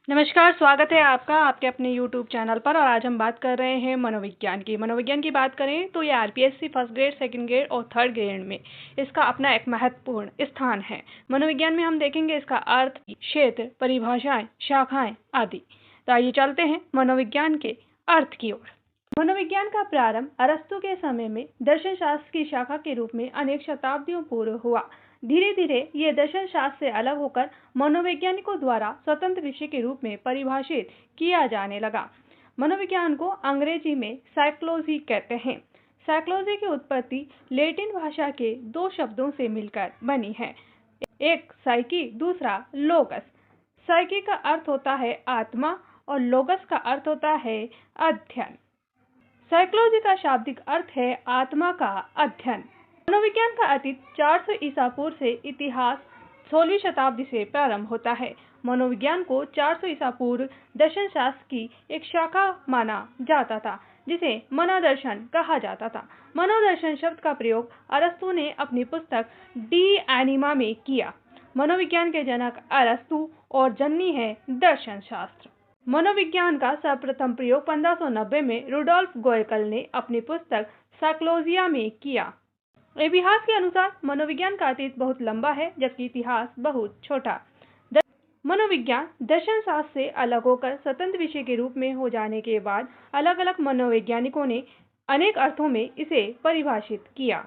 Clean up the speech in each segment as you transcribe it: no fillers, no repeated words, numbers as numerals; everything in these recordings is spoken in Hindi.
नमस्कार, स्वागत है आपका आपके अपने YouTube चैनल पर। और आज हम बात कर रहे हैं मनोविज्ञान की। मनोविज्ञान की बात करें तो ये RPSC first grade, second grade और थर्ड ग्रेड में इसका अपना एक महत्वपूर्ण स्थान है। मनोविज्ञान में हम देखेंगे इसका अर्थ, क्षेत्र, परिभाषाएं, शाखाएं आदि। तो आइए चलते हैं मनोविज्ञान के अर्थ की ओर। मनोविज्ञान का प्रारंभ अरस्तु के समय में दर्शन शास्त्र की शाखा के रूप में अनेक शताब्दियों पूर्व हुआ। धीरे धीरे ये दर्शन शास्त्र से अलग होकर मनोवैज्ञानिकों द्वारा स्वतंत्र विषय के रूप में परिभाषित किया जाने लगा। मनोविज्ञान को अंग्रेजी में साइकोलॉजी कहते हैं। साइकोलॉजी की उत्पत्ति लैटिन भाषा के दो शब्दों से मिलकर बनी है, एक साइकी, दूसरा लोगस। साइकी का अर्थ होता है आत्मा और लोगस का अर्थ होता है अध्ययन। साइकोलॉजी का शाब्दिक अर्थ है आत्मा का अध्ययन। मनोविज्ञान का अतीत 400 ईसा पूर्व से इतिहास 16वीं शताब्दी से प्रारंभ होता है। मनोविज्ञान को 400 ईसा पूर्व दर्शन शास्त्र की एक शाखा माना जाता था, जिसे मनोदर्शन कहा जाता था। मनोदर्शन शब्द का प्रयोग अरस्तु ने अपनी पुस्तक डी एनिमा में किया। मनोविज्ञान के जनक अरस्तु और जननी है दर्शन शास्त्र। मनोविज्ञान का सर्वप्रथम प्रयोग 1590 में रुडोल्फ गोयकल ने अपनी पुस्तक साइकोलॉजिया में किया। इतिहास के अनुसार मनोविज्ञान का अतीत बहुत लंबा है, जबकि इतिहास बहुत छोटा। मनोविज्ञान दर्शन शास्त्र से अलग होकर स्वतंत्र विषय के रूप में हो जाने के बाद अलग अलग मनोवैज्ञानिकों ने अनेक अर्थों में इसे परिभाषित किया।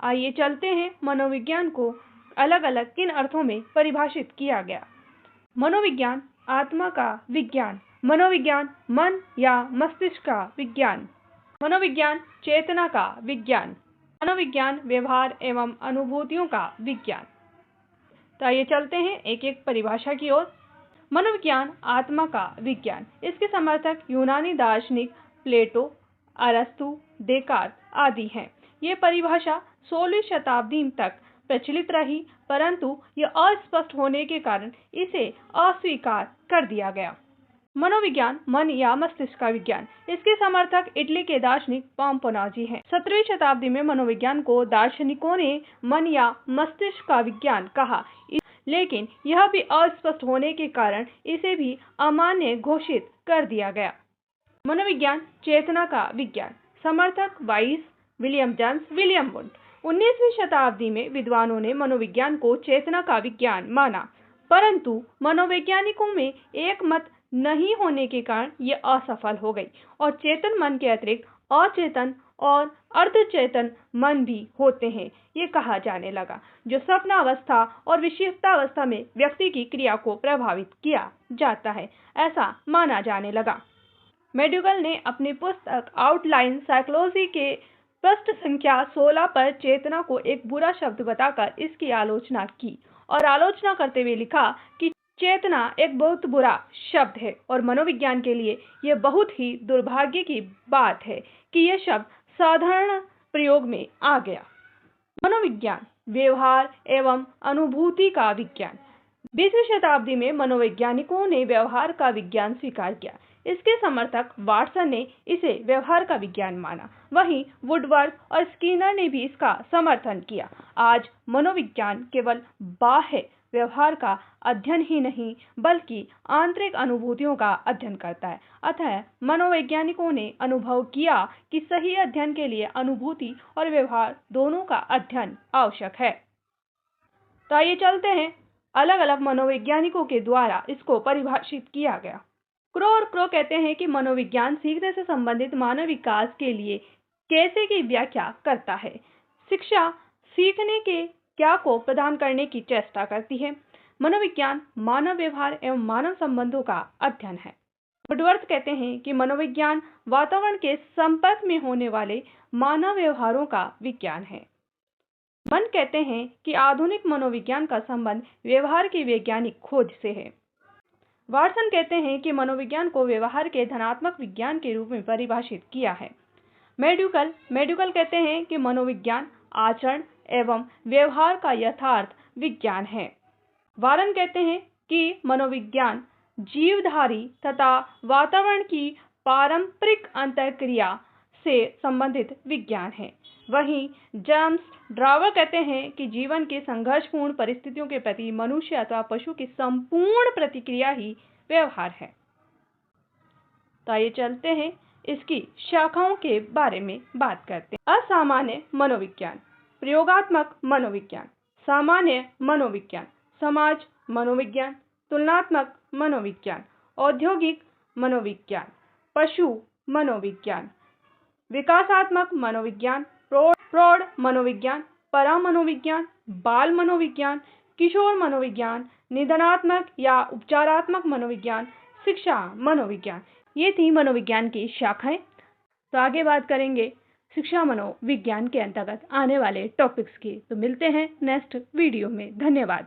आइए चलते हैं मनोविज्ञान को अलग अलग किन अर्थों में परिभाषित किया गया। मनोविज्ञान आत्मा का विज्ञान। मनोविज्ञान मन या मस्तिष्क का विज्ञान। मनोविज्ञान चेतना का विज्ञान। मनोविज्ञान व्यवहार एवं अनुभूतियों का विज्ञान। तो आइए चलते हैं एक एक परिभाषा की ओर। मनोविज्ञान आत्मा का विज्ञान। इसके समर्थक यूनानी दार्शनिक प्लेटो, अरस्तु, डेकार्त आदि हैं। ये परिभाषा 16वीं शताब्दी तक प्रचलित रही, परंतु यह अस्पष्ट होने के कारण इसे अस्वीकार कर दिया गया। मनोविज्ञान मन या मस्तिष्क का विज्ञान। इसके समर्थक इटली के दार्शनिक पाम्पोनाजी हैं। 17वीं शताब्दी में मनोविज्ञान को दार्शनिकों ने मन या मस्तिष्क का विज्ञान कहा, लेकिन यह भी अस्पष्ट होने के कारण इसे भी अमान्य घोषित कर दिया गया। मनोविज्ञान चेतना का विज्ञान। समर्थक vice, William James, William wound. 19वीं शताब्दी में विद्वानों ने मनोविज्ञान को चेतना का विज्ञान माना, परंतु मनोवैज्ञानिकों में एक मत नहीं होने के कारण ये असफल हो गई और चेतन मन के अतिरिक्त अचेतन और अर्धचेतन मन भी होते हैं, ये कहा जाने लगा, जो स्वप्नावस्था और विषिप्तावस्था में व्यक्ति की क्रिया को प्रभावित किया जाता है, ऐसा माना जाने लगा। मेडुगल ने अपनी पुस्तक आउटलाइन साइकोलॉजी के पृष्ठ संख्या 16 पर चेतना को एक बुरा शब्द बताकर इसकी आलोचना की और आलोचना करते हुए लिखा कि चेतना एक बहुत बुरा शब्द है और मनोविज्ञान के लिए यह बहुत ही दुर्भाग्य की बात है कि यह शब्द साधारण प्रयोग में आ गया। मनोविज्ञान व्यवहार एवं अनुभूति का विज्ञान। 20वीं शताब्दी में मनोवैज्ञानिकों ने व्यवहार का विज्ञान स्वीकार किया। इसके समर्थक वाटसन ने इसे व्यवहार का विज्ञान माना, वहीं वुडवर्थ और स्किनर ने भी इसका समर्थन किया। आज मनोविज्ञान केवल बाह्य व्यवहार का अध्ययन ही नहीं, बल्कि आंतरिक अनुभूतियों का अध्ययन करता है। अतः मनोवैज्ञानिकों ने अनुभव किया कि सही अध्ययन के लिए अनुभूति और व्यवहार दोनों का अध्ययन आवश्यक है। तो आइए चलते हैं अलग अलग मनोवैज्ञानिकों के द्वारा इसको परिभाषित किया गया। क्रो कहते हैं कि मनोविज्ञान सीखने से संबंधित मानव विकास के लिए कैसे की व्याख्या करता है। शिक्षा सीखने के क्या को प्रदान करने की चेष्टा करती है। मनोविज्ञान मानव व्यवहार एवं मानव संबंधों का अध्ययन है। वुडवर्थ कहते हैं कि मनोविज्ञान वातावरण के संपर्क में होने वाले मानव व्यवहारों का विज्ञान है। मन कहते हैं कि आधुनिक मनोविज्ञान का संबंध व्यवहार की वैज्ञानिक खोज से है। वाटसन कहते हैं कि मनोविज्ञान को व्यवहार के धनात्मक विज्ञान के रूप में परिभाषित किया है। मेडुगल कहते हैं कि मनोविज्ञान आचरण एवं व्यवहार का यथार्थ विज्ञान है। वारन कहते हैं कि मनोविज्ञान जीवधारी तथा वातावरण की पारंपरिक अंतरक्रिया से संबंधित विज्ञान है। वहीं जेम्स ड्रावर कहते हैं कि जीवन के संघर्षपूर्ण परिस्थितियों के प्रति मनुष्य अथवा पशु की संपूर्ण प्रतिक्रिया ही व्यवहार है। तो आइए चलते हैं इसकी शाखाओं के बारे में बात करते हैं। असामान्य मनोविज्ञान, प्रयोगात्मक मनोविज्ञान, सामान्य मनोविज्ञान, समाज मनोविज्ञान, तुलनात्मक मनोविज्ञान, औद्योगिक मनोविज्ञान, पशु मनोविज्ञान, विकासात्मक मनोविज्ञान, प्रौढ़ मनोविज्ञान, परामनोविज्ञान, बाल मनोविज्ञान, किशोर मनोविज्ञान, निदानात्मक या उपचारात्मक मनोविज्ञान, शिक्षा मनोविज्ञान। ये थी मनोविज्ञान की शाखाएं। तो आगे बात करेंगे शिक्षा मनोविज्ञान के अंतर्गत आने वाले टॉपिक्स की। तो मिलते हैं नेक्स्ट वीडियो में। धन्यवाद।